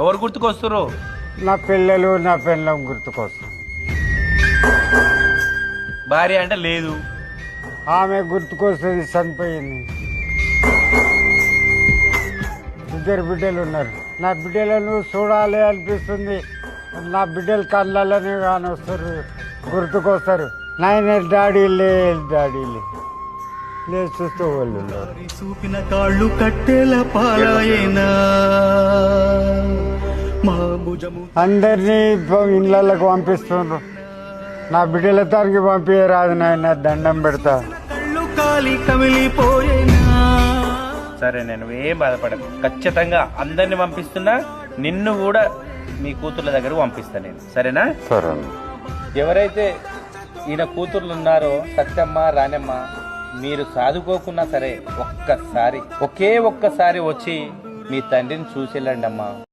ఎవరు గుర్తుకొస్తారు? నా పిల్లలు నా పిల్లం గుర్తుకొస్తారు. భార్య అంటే లేదు, ఆమె గుర్తుకొస్తుంది, చనిపోయింది. ఇద్దరు బిడ్డలు ఉన్నారు. నా బిడ్డలను చూడాలి అనిపిస్తుంది. నా బిడ్డలు కళ్ళలోనే కానొస్తారు, గుర్తుకొస్తారు. నాయన డాడీ లేదు చూస్తూ వాళ్ళు ఉన్నారు. చూపిన కాళ్ళు కట్టెల పారాయేనా మా భుజము. అందరినీ ఇళ్ళకు పంపిస్తున్నారు. నా బిడ్డల తానికి పంపించరాదు నాయన, దండం పెడతా. కళ్ళు కాలి కమిలిపోయేనా. సరే, నేను ఏం బాధపడను. ఖచ్చితంగా అందరిని పంపిస్తున్నా, నిన్ను కూడా మీ కూతుర్ల దగ్గరకు పంపిస్తాను నేను. సరేనా? సరే. ఎవరైతే ఈయన కూతుర్లు ఉన్నారో సత్యమ్మ, రానమ్మ, మీరు చదువుకోకున్నా సరే ఒక్కసారి, ఒకే ఒక్కసారి వచ్చి మీ తండ్రిని చూసి వెళ్ళండి అమ్మా.